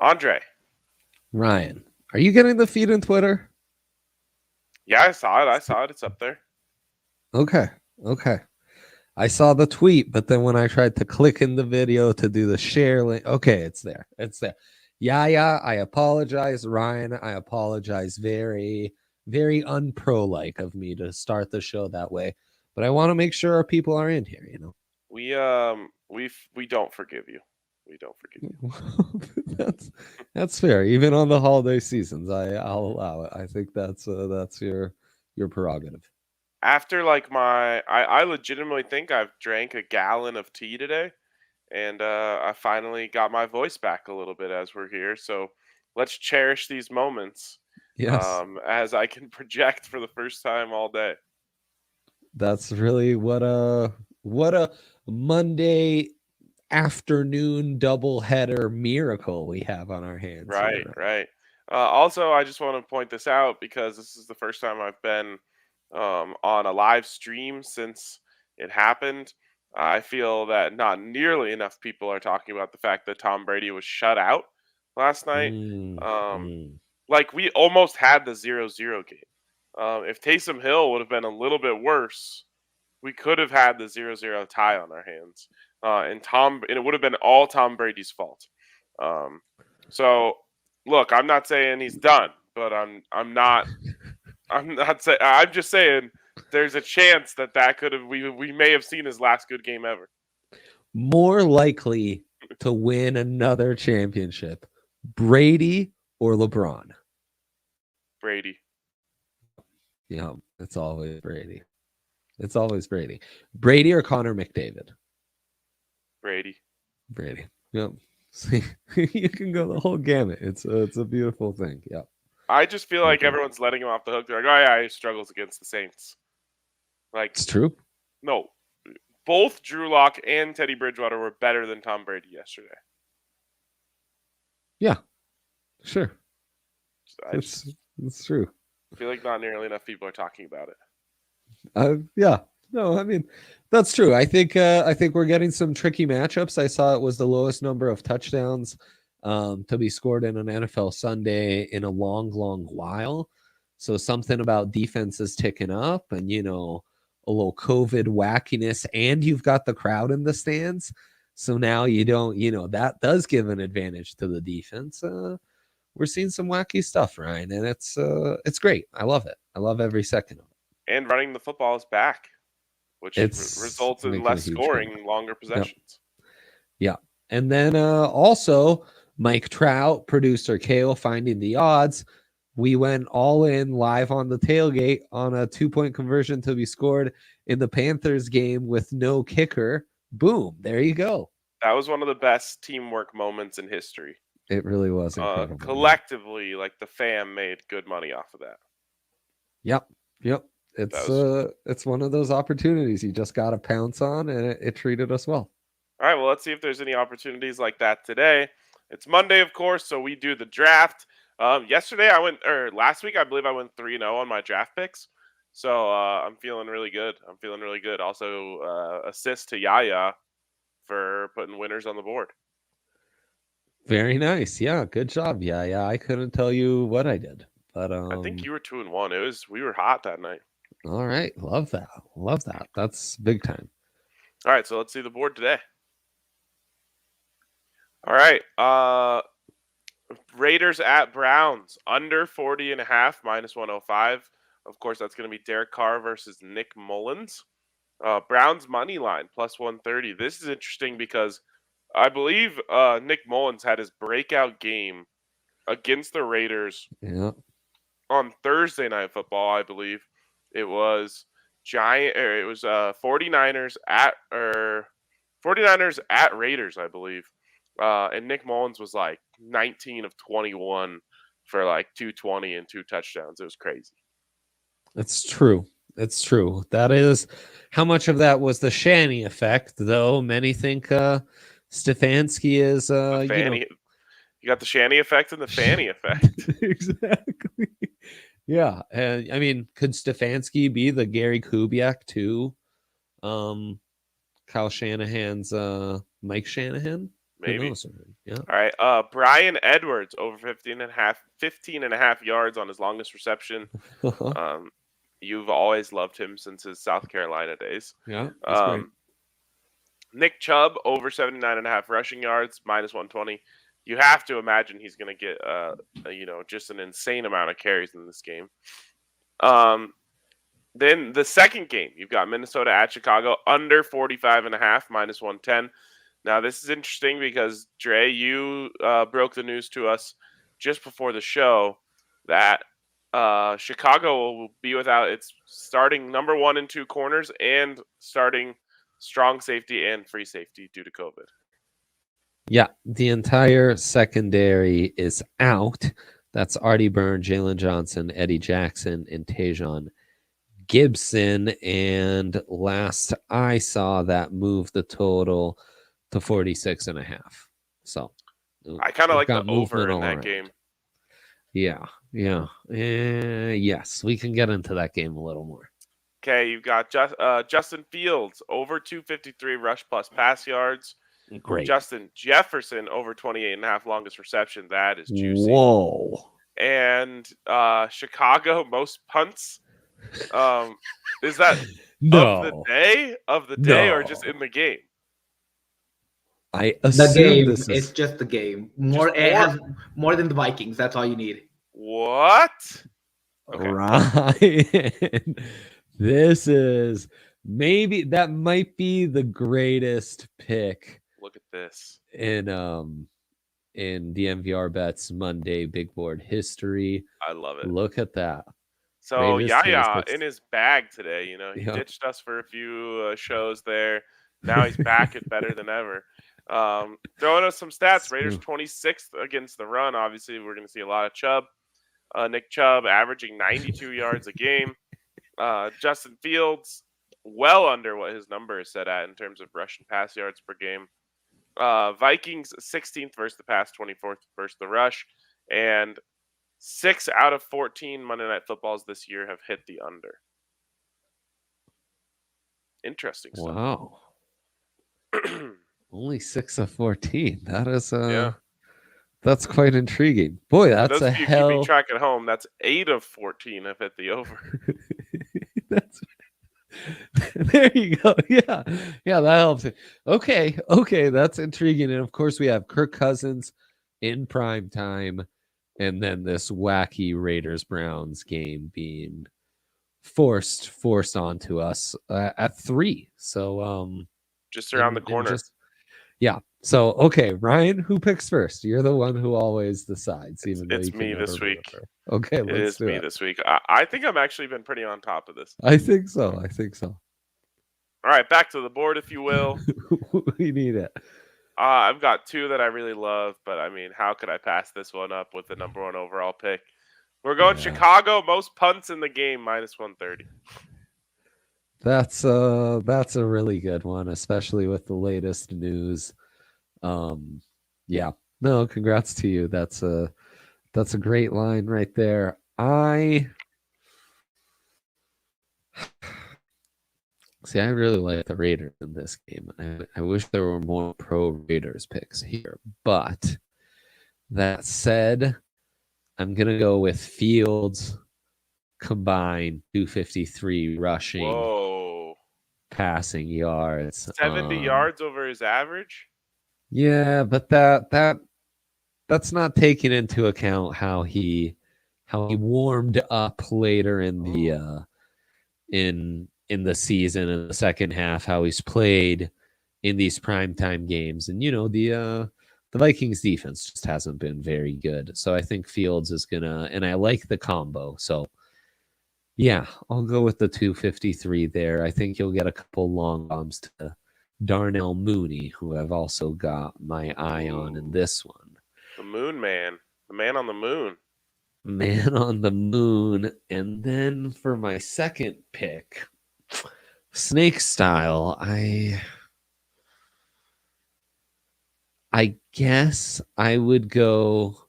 Andre. Ryan, are you getting the feed on Twitter? Yeah, I saw it. It's up there. Okay. I saw the tweet, but then when I tried to click in the video to do the share link, okay, it's there. Yeah, I apologize, Ryan. I apologize. Very, very unpro-like of me to start the show that way. But I want to make sure our people are in here, We don't forgive you. We don't forgive you. That's fair. Even on the holiday seasons, I'll allow it. I think that's your prerogative. After like I legitimately think I've drank a gallon of tea today, and I finally got my voice back a little bit as we're here. So let's cherish these moments. Yes. As I can project for the first time all day. That's really what a Monday afternoon doubleheader miracle we have on our hands Right, here. right. Also, I just want to point this out because this is the first time I've been on a live stream since it happened. I feel that not nearly enough people are talking about the fact that Tom Brady was shut out last night. Um, like we almost had the 0-0 game. If Taysom Hill would have been a little bit worse, we could have had the 0-0 tie on our hands. And it would have been all Tom Brady's fault. So look, I'm not saying he's done, but I'm not saying, I'm just saying there's a chance that could have we may have seen his last good game ever. More likely to win another championship, Brady or LeBron? Brady. Yeah, it's always Brady. It's always Brady. Brady or Connor McDavid? Brady. Yep. See, you can go the whole gamut. It's a beautiful thing. Yeah. I just feel like everyone's letting him off the hook. They're like, oh yeah, he struggles against the Saints. Like, it's true. No, both Drew Lock and Teddy Bridgewater were better than Tom Brady yesterday. Yeah, sure. It's true. I feel like not nearly enough people are talking about it. Yeah. No, I mean, that's true. I think we're getting some tricky matchups. I saw it was the lowest number of touchdowns to be scored in an NFL Sunday in a long while. So something about defenses ticking up and, a little COVID wackiness, and you've got the crowd in the stands. So now you don't, that does give an advantage to the defense. We're seeing some wacky stuff, Ryan, and it's great. I love it. I love every second of it. And running the football is back, which results in less scoring, longer possessions. Yep. Yeah. And then also Mike Trout, producer Kale, finding the odds. We went all in live on the tailgate on a 2-point conversion to be scored in the Panthers game with no kicker. Boom. There you go. That was one of the best teamwork moments in history. It really was incredible. Collectively, like the fam made good money off of that. Yep. It's one of those opportunities you just got to pounce on, and it treated us well. All right, well, let's see if there's any opportunities like that today. It's Monday, of course, so we do the draft. Last week, I believe I went 3-0 on my draft picks. So I'm feeling really good. Also, assist to Yaya for putting winners on the board. Very nice. Yeah, good job. Yeah. I couldn't tell you what I did, but I think you were 2-1. We were hot that night. All right, love that. That's big time. All right, so let's see the board today. All right, Raiders at Browns, under 40.5, -105. Of course, that's going to be Derek Carr versus Nick Mullins. Browns money line, +130. This is interesting because I believe Nick Mullins had his breakout game against the Raiders on Thursday Night Football, I believe. It was 49ers at Raiders, I believe. And Nick Mullins was like 19 of 21 for like 220 and 2 touchdowns. It was crazy. It's true. That is how much of that was the Shanny effect, though. Many think Stefanski is you got the Shanny effect and the Fanny effect. Exactly. Yeah, and I mean, could Stefanski be the Gary Kubiak too? Kyle Shanahan's Mike Shanahan? Who maybe. knows? Yeah. All right. Brian Edwards over 15 and a half yards on his longest reception. You've always loved him since his South Carolina days. Yeah, he's great. Nick Chubb over 79.5 rushing yards, -120. You have to imagine he's going to get, just an insane amount of carries in this game. Then the second game, you've got Minnesota at Chicago under 45.5, -110. Now, this is interesting because, Dre, you broke the news to us just before the show that Chicago will be without its starting number 1 and 2 corners and starting strong safety and free safety due to COVID. Yeah, the entire secondary is out. That's Artie Byrne, Jalen Johnson, Eddie Jackson, and Tajon Gibson. And last I saw, that moved the total to 46.5. So I kind of like the movement over in all that around. game. Yeah. Yes, we can get into that game a little more. Okay, you've got Justin Fields over 253 rush plus pass yards. Great. Justin Jefferson over 28.5 longest reception. That is juicy. Whoa. And Chicago most punts. Is that No. of the day, or just in the game? I The assume game. this is It's just the game. It has more than the Vikings. That's all you need. What? Okay. Right. This is that might be the greatest pick. Look at this in DNVR Bets Monday Big Board history. I love it. Look at that. So Yaya in his bag today. He ditched us for a few shows there. Now he's back at better than ever. Throwing us some stats. Raiders 26th against the run. Obviously, we're going to see a lot of Chubb. Nick Chubb averaging 92 yards a game. Justin Fields well under what his number is set at in terms of rush and pass yards per game. Vikings 16th versus the pass, 24th versus the rush, and 6 out of 14 Monday Night Footballs this year have hit the under. Interesting stuff. Wow. Only 6 of 14. That is that's quite intriguing. Boy, that's a hell. Keeping track at home, that's 8 of 14 have hit the over. There you go. Yeah, that helps. Okay, that's intriguing. And of course, we have Kirk Cousins in prime time, and then this wacky Raiders Browns game being forced onto us at 3. So just around the corner. So okay, Ryan, who picks first? You're the one who always decides. It's me this week. Okay, it is me this week. I think I've actually been pretty on top of this. I think so. All right, back to the board, if you will. We need it. I've got 2 that I really love, but I mean, how could I pass this one up with the number 1 overall pick? We're going Chicago, most punts in the game, -130. That's a really good one, especially with the latest news. No, congrats to you. That's a great line right there. I really like the Raiders in this game. I wish there were more pro Raiders picks here, but that said, I'm gonna go with Fields combined 253 rushing. Whoa. Passing yards. 70 yards over his average? Yeah, but that's not taking into account how he warmed up later in the in the season, in the second half, how he's played in these primetime games. And the Vikings defense just hasn't been very good. So I think Fields is gonna, and I like the combo. So yeah, I'll go with the 253 there. I think you'll get a couple long bombs to Darnell Mooney, who I've also got my eye on in this one. The Moon Man. The man on the moon. Man on the moon. And then for my second pick, snake style, I guess I would go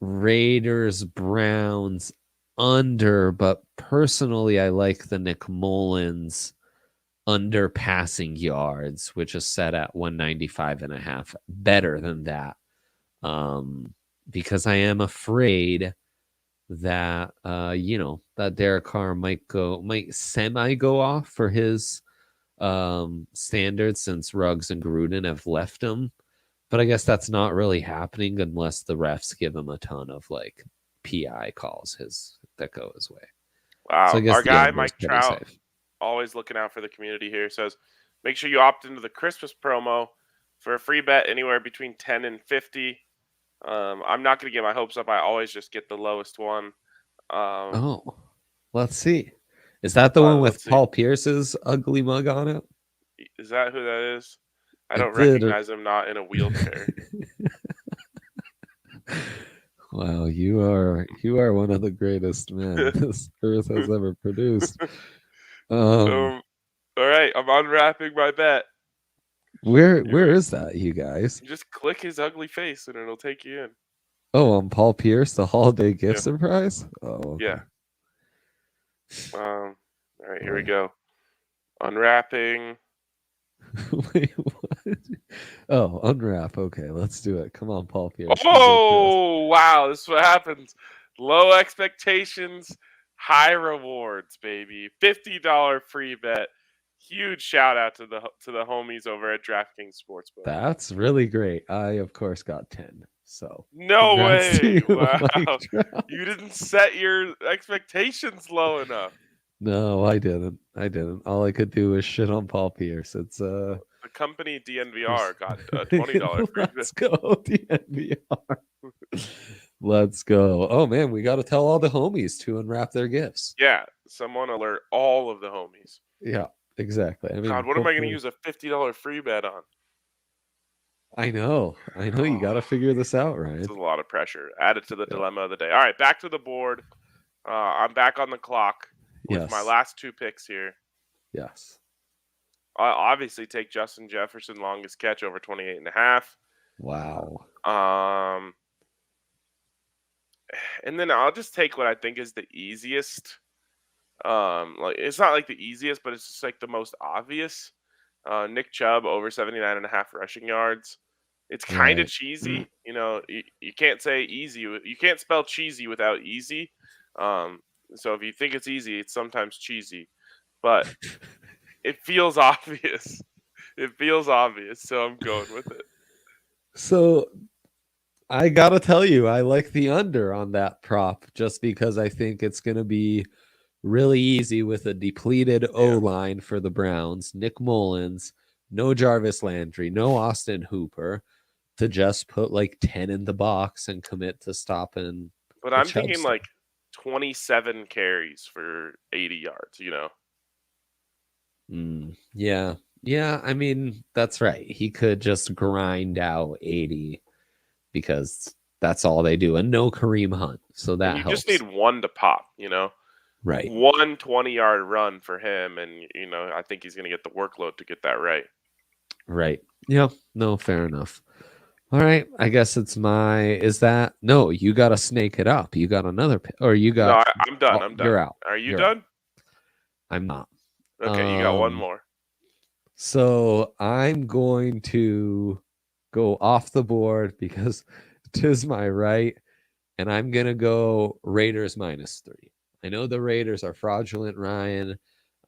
Raiders Browns under, but personally I like the Nick Mullins under passing yards, which is set at 195.5, better than that. Because I am afraid that that Derek Carr might semi go off for his standards since Ruggs and Gruden have left him. But I guess that's not really happening unless the refs give him a ton of like PI calls that go his way. Wow. So I guess Our the guy, under's Mike pretty Trout, safe. always looking out for the community here, says, make sure you opt into the Christmas promo for a free bet anywhere between 10 and 50. I'm not going to get my hopes up. I always just get the lowest one. Let's see. Is that the one with let's see. Paul Pierce's ugly mug on it? Is that who that is? I don't did. recognize him, not in a wheelchair. Wow, you are one of the greatest men this earth has ever produced. All right, I'm unwrapping my bet. Where is that, you guys? Just click his ugly face and it'll take you in. Oh, on Paul Pierce, the holiday gift surprise? Oh, okay. Yeah. All right, here we go. Unwrapping. Wait, what? Oh, unwrap. Okay, let's do it. Come on, Paul Pierce. Oh, wow. This is what happens. Low expectations, high rewards, baby. $50 free bet. Huge shout out to the homies over at DraftKings Sportsbook. That's really great. I, of course, got 10. So no way. Wow. You didn't set your expectations low enough. No, I didn't. All I could do was shit on Paul Pierce. It's the company DNVR got a $20 free bet. Let's go, DNVR. Let's go. Oh man, we got to tell all the homies to unwrap their gifts. Yeah, someone alert all of the homies. Yeah, exactly. I mean, God, what am I going to use a $50 free bet on? I know. You got to figure this out, Ryan. This is a lot of pressure. Add it to the dilemma of the day. All right, back to the board. I'm back on the clock with my last two picks here. Yes. I obviously take Justin Jefferson longest catch over 28.5. Wow. And then I'll just take what I think is the easiest. Like it's not like the easiest, but it's just like the most obvious. Nick Chubb over 79.5 rushing yards. It's kind of cheesy. You know, you can't say easy. You can't spell cheesy without easy. So if you think it's easy, it's sometimes cheesy. But it feels obvious. So I'm going with it. So I got to tell you, I like the under on that prop just because I think it's going to be really easy with a depleted O-line for the Browns. Nick Mullins, no Jarvis Landry, no Austin Hooper, to just put like 10 in the box and commit to stopping. But I'm thinking like 27 carries for 80 yards, you know? Yeah. I mean, that's right. He could just grind out 80 because that's all they do. And no Kareem Hunt. So that you helps. just need one to pop, you know? Right. One 20-yard run for him. And, you know, I think he's going to get the workload to get that right. Right. Yeah. No, fair enough. All right. I guess it's no, you got to snake it up. You got another, or you got. No, I'm done. I'm done. You're out. Are you done? Out. I'm not. Okay. You got one more. So I'm going to go off the board because 'tis my right. And I'm going to go Raiders -3. I know the Raiders are fraudulent, Ryan.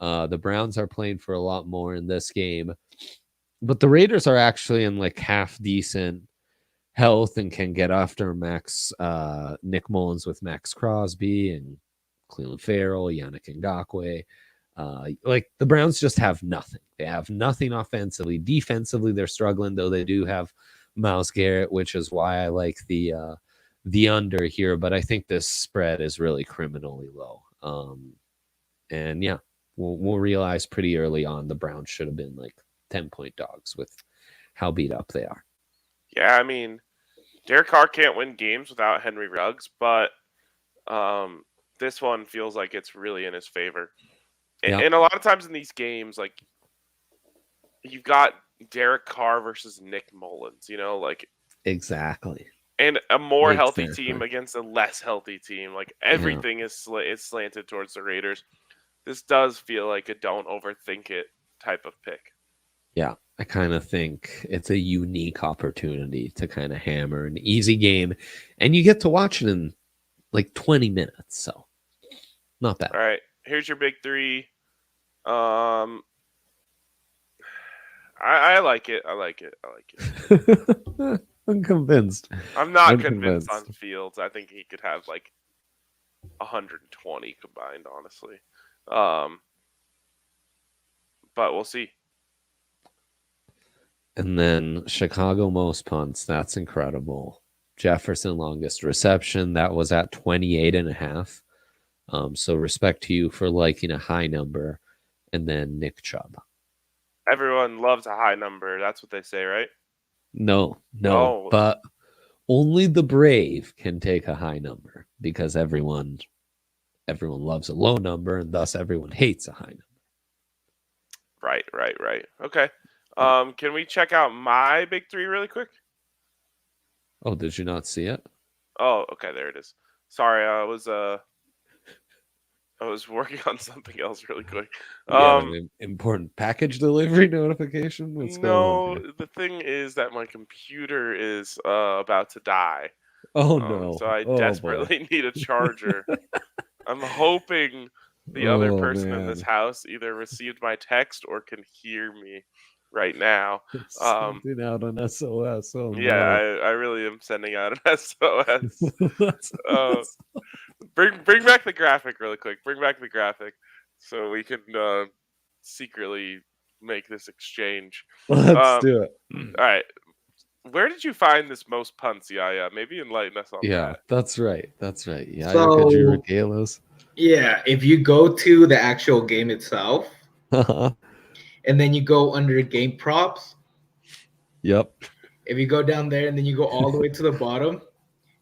The Browns are playing for a lot more in this game. But the Raiders are actually in like half decent health and can get after Nick Mullins with Max Crosby and Cleveland Farrell, Yannick Ngakoue. Like the Browns just have nothing. They have nothing offensively. Defensively, they're struggling, though they do have Myles Garrett, which is why I like the under here. But I think this spread is really criminally low. And yeah, we'll realize pretty early on the Browns should have been like 10-point dogs with how beat up they are. Yeah, I mean, Derek Carr can't win games without Henry Ruggs, but this one feels like it's really in his favor. And a lot of times in these games, like, you've got Derek Carr versus Nick Mullins, you know, like. Exactly. And a more healthy team against a less healthy team. Like, everything is slanted towards the Raiders. This does feel like a don't overthink it type of pick. Yeah, I kind of think it's a unique opportunity to kind of hammer an easy game, and you get to watch it in like 20 minutes, so not bad. All right, here's your big three. I like it. I like it. I'm convinced. I'm not I'm convinced on convinced. Fields. I think he could have like 120 combined, honestly. But we'll see. And then Chicago most punts. That's incredible. Jefferson longest reception. That was at 28.5. So respect to you for liking a high number. And then Nick Chubb. Everyone loves a high number. That's what they say, right? No, Oh. but only the brave can take a high number because everyone loves a low number, and thus everyone hates a high number. Right. Okay. Can we check out my big three really quick? Oh, did you not see it? Oh, okay, there it is. Sorry, I was working on something else really quick. An important package delivery notification. What's going on here? The thing is that my computer is about to die. Oh no! So I Oh, desperately need a charger. I'm hoping the other person in this house either received my text or can hear me right now. Something out on SOS. Oh Yeah, no! I really am sending out an SOS. That's Bring back the graphic really quick. Bring back the graphic so we can secretly make this exchange. Let's do it. All right. Where did you find this most punts, Yaya? Maybe enlighten us on Yeah, that. that's right. Yeah, So- could you regale us? Yeah, if you go to the actual game itself, and then you go under game props, Yep. if you go down there and then you go all the way to the bottom,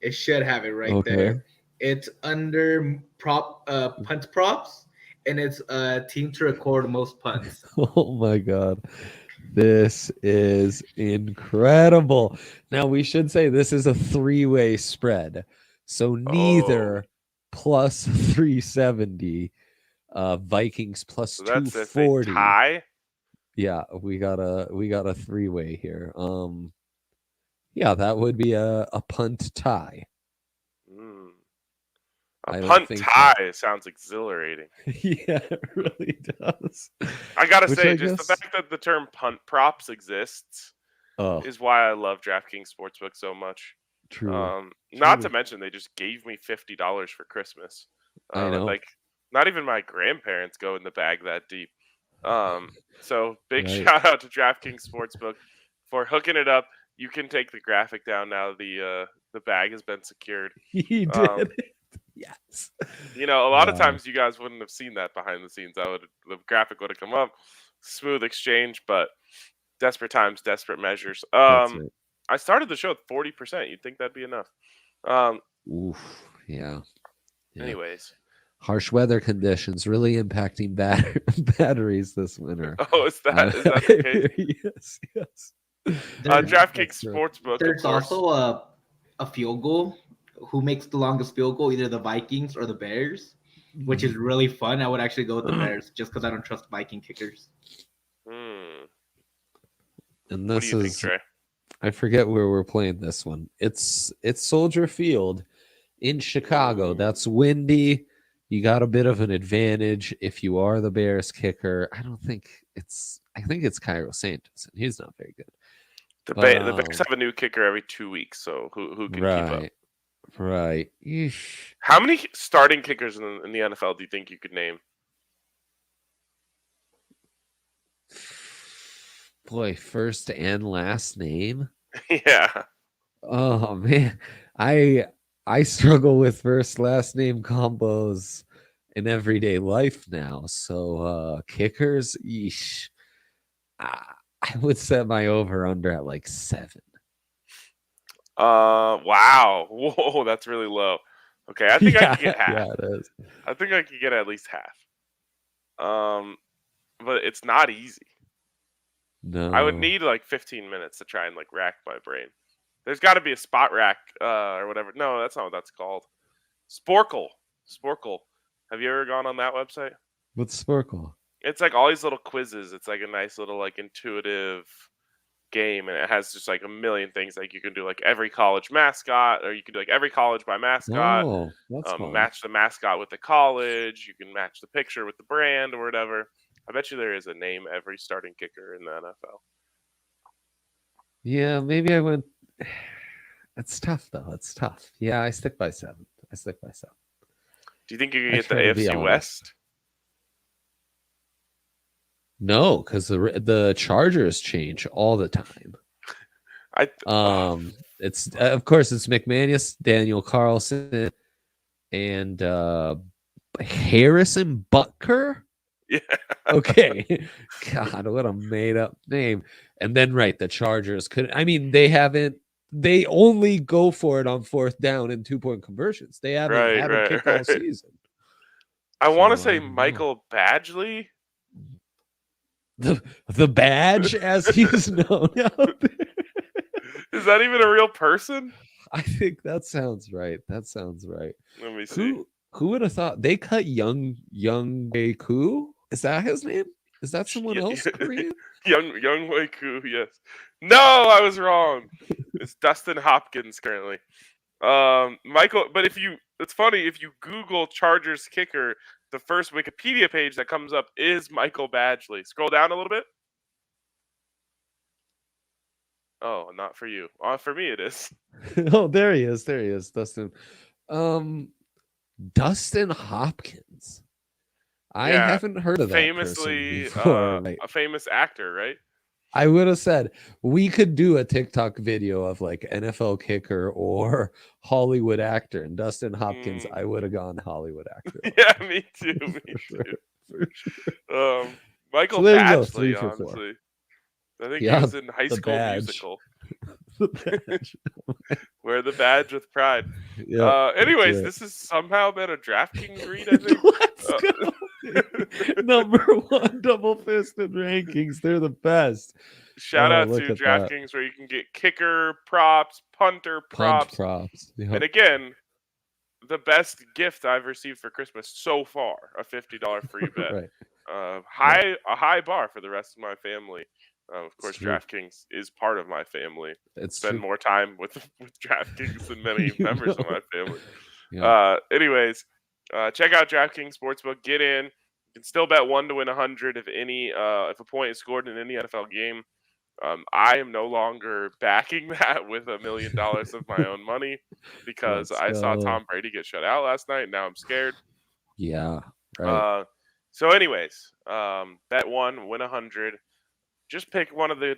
it should have it right there. It's under punt props, and it's team to record most punts. Oh my god. This is incredible. Now we should say this is a three-way spread. So neither plus 370, Vikings plus So that's if 240. a tie. Yeah, we got a three-way here. Yeah, that would be a punt tie. A punt tie sounds exhilarating. Yeah, it really does. I gotta say, just the fact that the term punt props exists is why I love DraftKings Sportsbook so much. True. Not to mention they just gave me $50 for Christmas. I know. Like, not even my grandparents go in the bag that deep. So big shout out to DraftKings Sportsbook for hooking it up. You can take the graphic down now. The bag has been secured. He did. Yes. You know, a lot of times you guys wouldn't have seen that behind the scenes. The graphic would have come up, smooth exchange, but desperate times, desperate measures. I started the show at 40%. You'd think that'd be enough. Oof. Yeah. Anyways, harsh weather conditions really impacting batteries this winter. Oh, is that the case? Yes. DraftKings Sportsbook. There's also a field goal. Who makes the longest field goal? Either the Vikings or the Bears, which is really fun. I would actually go with the Bears just because I don't trust Viking kickers. And this what do you think, Trey? I forget where we're playing this one. It's Soldier Field in Chicago. That's windy. You got a bit of an advantage if you are the Bears kicker. I think it's Cairo Santos, and he's not very good. The Bears have a new kicker every 2 weeks, so who can keep up? Right. How many starting kickers in the NFL do you think you could name? Boy, first and last name? Yeah. Oh man. I struggle with first last name combos in everyday life now. So kickers, I would set my over under at like 7. Wow. Whoa, that's really low. Okay, I think I could get half. Yeah, it is. I think I could get at least half. But it's not easy. No. I would need like 15 minutes to try and like rack my brain. There's got to be a spot rack or whatever. No, that's not what that's called. Sporkle. Have you ever gone on that website? What's Sporkle? It's like all these little quizzes. It's like a nice little like intuitive game, and it has just like a million things. Like you can do like every college mascot, or you can do like every college by mascot. Oh, that's fun. Match the mascot with the college. You can match the picture with the brand or whatever. I bet you there is a name every starting kicker in the NFL. Yeah, maybe I went. It's tough though. It's tough. Yeah, I stick by 7. I stick by 7. Do you think you can I get the try to be AFC honest. West? No, because the Chargers change all the time. It's of course it's McManus, Daniel Carlson, and Harrison Butker. Yeah. Okay. God, what a made up name. And then the Chargers could. I mean, they only go for it on 4th down and 2-point conversions. They haven't had a kick all season. I want to say don't know. Michael Badgley. The badge, as he's known out there. Is that even a real person? I think that sounds right. That sounds right. Let me see. Who would have thought they cut Young Wei Koo? Is that his name? Is that someone else Korean? Young Wei Koo, yes. No, I was wrong. It's Dustin Hopkins currently. Michael, but it's funny, if you Google Chargers kicker, the first Wikipedia page that comes up is Michael Badgley. Scroll down a little bit. Oh, not for you. For me it is. Oh, there he is. There he is, Dustin. Dustin Hopkins. I haven't heard of that famously person before. A famous actor, right? I would have said we could do a TikTok video of like NFL kicker or Hollywood actor, and Dustin Hopkins. I would have gone Hollywood actor. Yeah, me too. Me too. For sure. Michael So there you go, Badgley, 3 for 4. honestly. I think he was in High School badge. Musical. The badge. Wear the badge with pride. Yeah, anyways, this has somehow been a DraftKings read, I think. Let's go. Number 1 double-fisted rankings. They're the best. Shout out to DraftKings where you can get kicker props, punter props. Yep. And again, the best gift I've received for Christmas so far, a $50 free bet. Right. A high bar for the rest of my family. Of course, DraftKings is part of my family. Spend more time with DraftKings than many members of my family. Yeah. Anyways, check out DraftKings Sportsbook. Get in. You can still bet 1 to win 100 if a point is scored in any NFL game. I am no longer backing that with $1 million of my own money because I saw Tom Brady get shut out last night. And now I'm scared. Yeah. Right. So, anyways, bet 1, win 100. Just pick one of the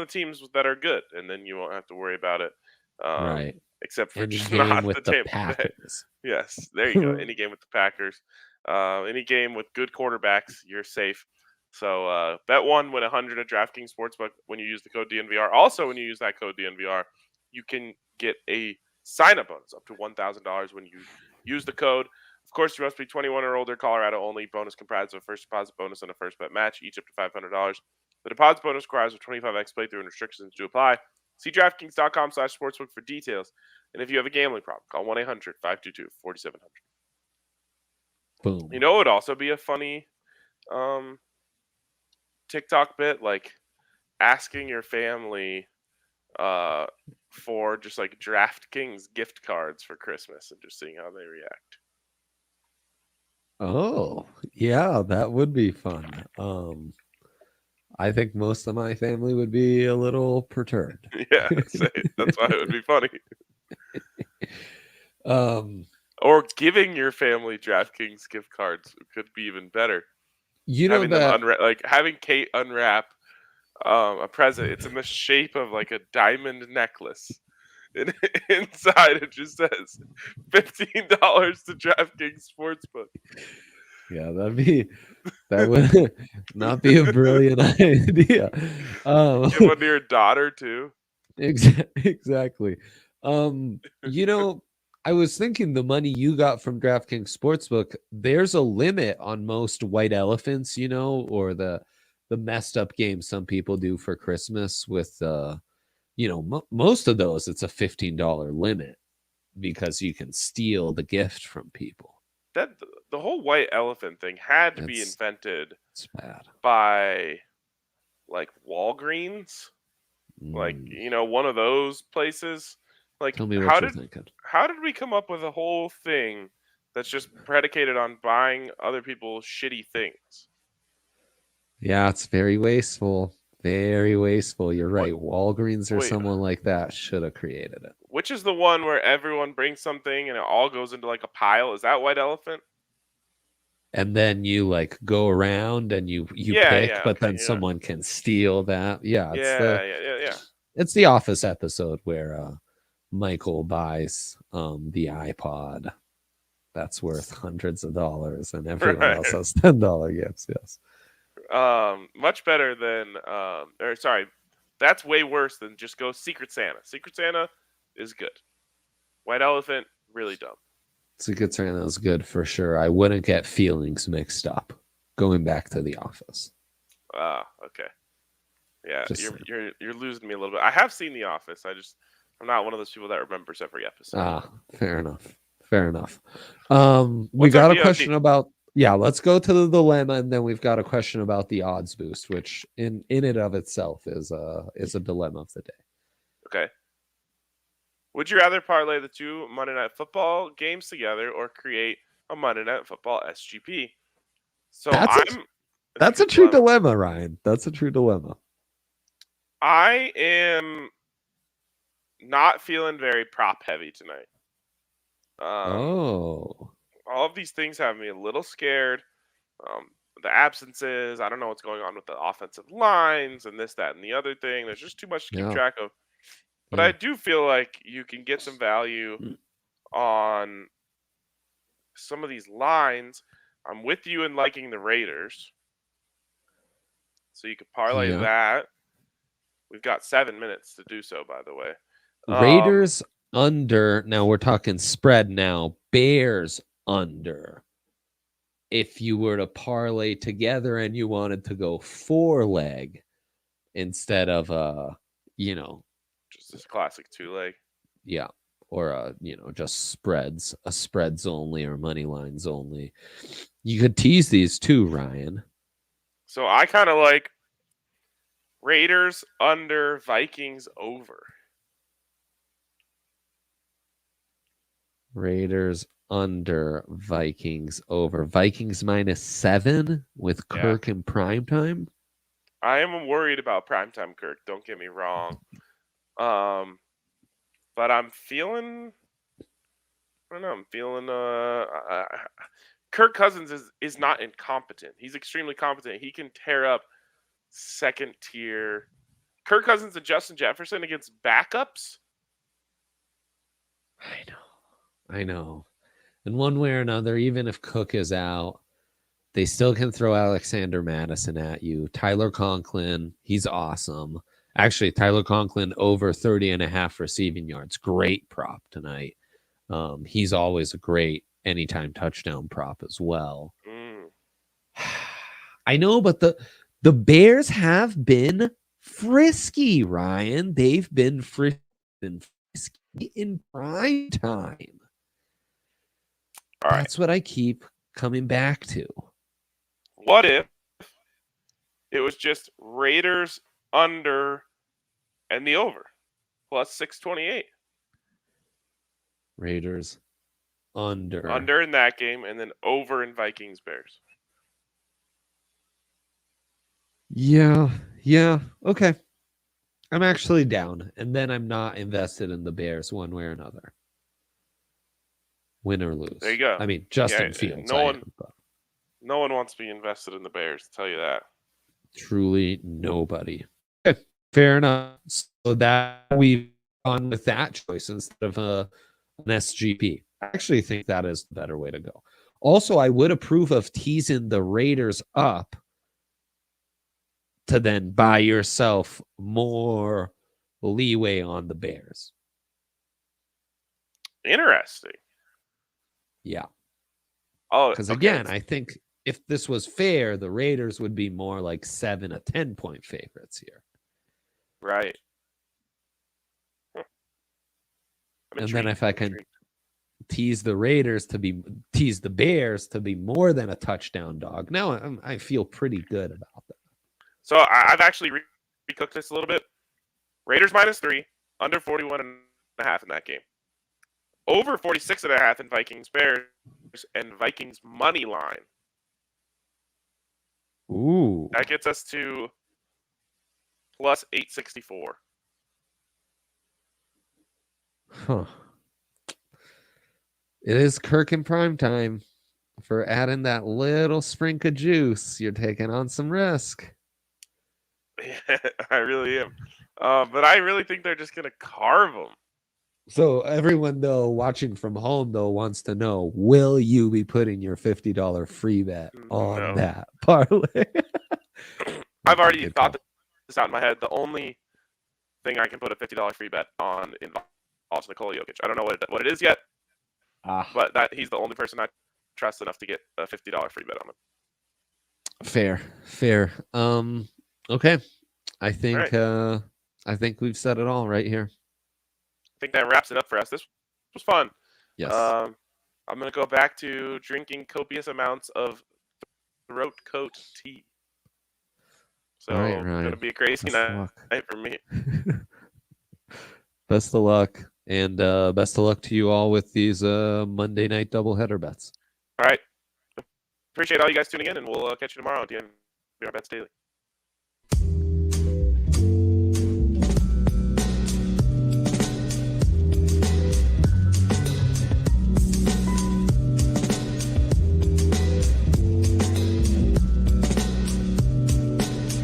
teams that are good, and then you won't have to worry about it. Right. Except for any just game not with the the Tampa Bay. Packers. Yes, there you go. Any game with the Packers, any game with good quarterbacks, you're safe. So bet 1, win 100 at DraftKings Sportsbook when you use the code DNVR. Also, when you use that code DNVR, you can get a sign-up bonus up to $1,000 when you use the code. Of course, you must be 21 or older. Colorado only. Bonus comprised of a first deposit bonus and a first bet match, each up to $500. The deposit bonus requires a 25x playthrough and restrictions to apply. See DraftKings.com/sportsbook for details. And if you have a gambling problem, call 1-800-522-4700. Boom. You know, it would also be a funny TikTok bit, like asking your family for just like DraftKings gift cards for Christmas and just seeing how they react. Oh, yeah, that would be fun. I think most of my family would be a little perturbed. Yeah, that's why it would be funny. Or giving your family DraftKings gift cards could be even better. You know, having them having Kate unwrap a present. It's in the shape of like a diamond necklace. And inside it just says $15 to DraftKings Sportsbook. Yeah, that would not be a brilliant idea. Give one to your daughter too. Exactly. You know, I was thinking the money you got from DraftKings Sportsbook, there's a limit on most white elephants, you know, or the messed up games some people do for Christmas with you know, most of those it's a $15 limit because you can steal the gift from people. the whole white elephant thing had to be It's invented bad. by like Walgreens, like one of those places. Like Tell me what you're thinking. how did we come up with a whole thing that's just predicated on buying other people's shitty things? Yeah, it's very wasteful. Very wasteful. You're What? right. Walgreens or Wait, someone like that should have created it. which is the one where everyone brings something and it all goes into like a pile? Is that white elephant? And then you like go around and you Yeah, pick, yeah, but okay, then someone can steal that. Yeah, yeah. it's the Office episode where Michael buys the iPod that's worth hundreds of dollars and everyone else has $10 gifts. Yes. Much better than or sorry, that's way worse than just go Secret Santa. Secret Santa is good. White elephant, really dumb. Secret Santa is good for sure. I wouldn't get feelings mixed up. Going back to the Office. Okay. Yeah, Just you're losing me a little bit. I have seen The Office. I'm not one of those people that remembers every episode. Fair enough. Fair enough. We What's got our a DOD? question about let's go to the dilemma, and then we've got a question about the odds boost, which in it of itself is a dilemma of the day. Okay. Would you rather parlay the two Monday Night Football games together or create a Monday Night Football SGP? So That's a true dilemma, Ryan. That's a true dilemma. I am not feeling very prop heavy tonight. All of these things have me a little scared. The absences, I don't know what's going on with the offensive lines and this, that, and the other thing. There's just too much to keep track of. But I do feel like you can get some value on some of these lines. I'm with you in liking the Raiders. So you could parlay that. We've got 7 minutes to do so, by the way. Raiders under. Now we're talking spread now. Bears under. If you were to parlay together and you wanted to go 4-leg instead of just this classic 2-leg. Yeah. Or just spreads only or money lines only. You could tease these too, Ryan. So I kind of like Raiders under, Vikings over. Raiders under, Vikings over. Vikings -7 with Kirk in primetime. I am worried about primetime Kirk. Don't get me wrong. But I'm feeling. I don't know. I'm feeling. Kirk Cousins is not incompetent. He's extremely competent. He can tear up second tier. Kirk Cousins and Justin Jefferson against backups. I know. In one way or another, even if Cook is out, they still can throw Alexander Madison at you. Tyler Conklin, he's awesome. Actually, Tyler Conklin over 30.5 receiving yards. Great prop tonight. He's always a great anytime touchdown prop as well. I know, but the Bears have been frisky, Ryan. They've been frisky in prime time. That's what I keep coming back to. What if it was just Raiders under and the over plus 628? Raiders under in that game, and then over in Vikings Bears. Yeah. Okay. I'm actually down, and then I'm not invested in the Bears one way or another. Win or lose. There you go. I mean, Justin Fields. No one wants to be invested in the Bears, I'll tell you that. Truly nobody. Okay, fair enough. So that we've gone with that choice instead of an SGP. I actually think that is the better way to go. Also, I would approve of teasing the Raiders up to then buy yourself more leeway on the Bears. Interesting. Yeah. Oh, because again, I think if this was fair, the Raiders would be more like 7 or 10-point favorites here. Right. And then if I can tease the Bears to be more than a touchdown dog. Now I feel pretty good about that. So I've actually recooked this a little bit. Raiders -3, under 41.5 in that game. Over 46.5 in Vikings Bears, and Vikings money line. Ooh. That gets us to plus 864. Huh. It is Kirk in prime time. For adding that little sprinkle of juice, you're taking on some risk. Yeah, I really am. But I really think they're just going to carve them. So everyone, though, watching from home, though, wants to know, will you be putting your $50 free bet on that parlay? I've already thought this out in my head. The only thing I can put a $50 free bet on involves Nikola Jokic. I don't know what it is yet, but he's the only person I trust enough to get a $50 free bet on him. Fair. Okay. I think we've said it all right here. I think that wraps it up for us. This was fun. Yes. I'm going to go back to drinking copious amounts of throat coat tea. So it's going to be a crazy night for me. Best of luck. And best of luck to you all with these Monday night doubleheader bets. All right. Appreciate all you guys tuning in, and we'll catch you tomorrow on DNVR Bets Daily.